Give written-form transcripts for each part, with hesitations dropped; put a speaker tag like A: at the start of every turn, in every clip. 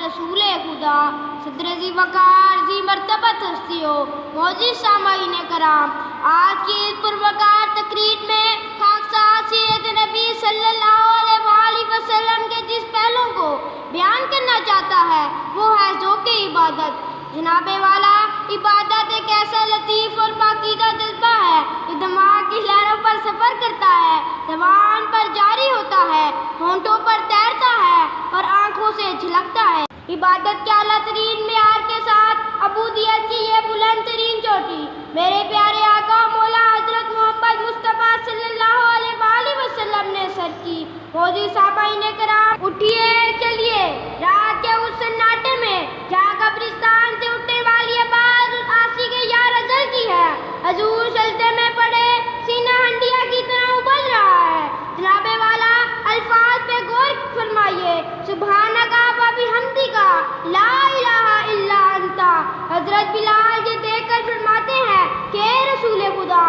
A: रसूल खुदा सदर ज़ी वक़ार ज़ी मर्तबत हस्ती हो मौजूद सामाईन कराम, आज की इस पुरवकार तकरीर में खाकसार सीरत नबी सल्लल्लाहु अलैहि वसल्लम के जिस पहलू को बयान करना चाहता है वो है ज़ौक़ इबादत। जनाबे वाला, इबादत एक ऐसा लतीफ़ और पाकीज़ा जज्बा है जो दिमाग की लहरों पर सफ़र करता है, ज़बान पर जारी होता है, होंठों पर तैरता है और आँखों से झलकता है। इबादत के आला तरीन मेयार के साथ अबूदियत की ये बुलंद तरीन चोटी मेरे प्यारे आका मौला हज़रत मोहम्मद मुस्तफ़ा सल्लल्लाहु अलैहि वसल्लम ने सर की। मौजूद सामाईन कराम, उठिए चलिए रात के उस सन्नाटे में जहाँ कब्रिस्तान से उठने वाली आवाज़ उस आशिक़ यार अज़ल की है। हजूर सजदे में पड़े, सीना हंडिया की तरह उबल रहा है। जनाबे वाला, अल्फाज पे गौर फरमाइए, सुभानका व बिहम्दिका ला इलाहा इल्ला अंता। हजरत बिलाल ये देखकर फरमाते हैं कि रसूल खुदा,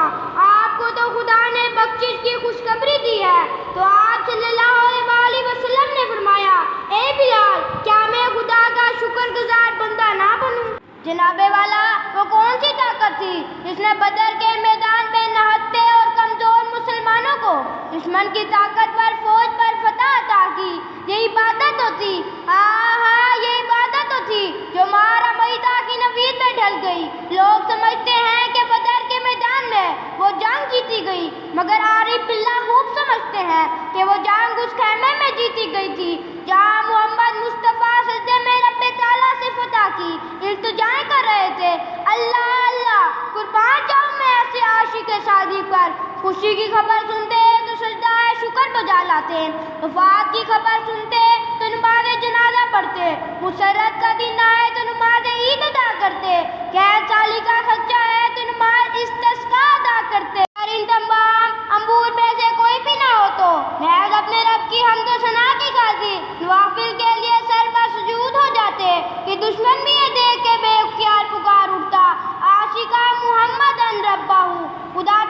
A: आपको तो खुदा ने बख्शिश की खुशखबरी दी है। तो आप सल्लल्लाहु अलैहि वसल्लम ने फरमाया, ए बिलाल, क्या मैं खुदा का शुक्रगुजार बंदा ना बनूं? जनाबे वाला, वो कौन सी ताकत थी जिसने बदर के मैदान में नहत्ते और कमजोर मुसलमानों को दुश्मन की ताकतवर फौज पर फतह अता की? ये इबादत तो थी, हाँ ये इबादत तो थी जो मारा मैदा की नवीद में ढल गई। लोग समझते हैं कि बदर के मैदान में वो जंग जीती गई, मगर आरिफ बिल्लाह खूब समझते हैं कि वो जंग उस खेमे में जीती गई थी जहाँ मोहम्मद मुस्तफ़ा सजदे में रब्बे ताला से फतह की इल्तिजाएं कर रहे थे। अल्लाह अल्लाह, कुर्बान जाऊं मैं ऐसे आशिक़ सादी पर। खुशी की खबर सुनते तो सजदा शुक्र बजा लाते, वफात की खबर सुनते तो नमाज़ जनाजा पढ़ते, मुसर्रत का दिन आए तो नमाज ईद अदा करते, कैद साली का खर्चा है तो नमाज इस्तिस्का अदा करते। और इन तमाम अमूर में से कोई भी ना हो तो महज अपने रब की हम्द व सना की खातिर नवाफिल के लिए सर पर सुजूद हो जाते कि दुश्मन भी ये देख के बेख्तियार पुकार उठता, आशिका मुहम्मदन रब्बाहू, खुदा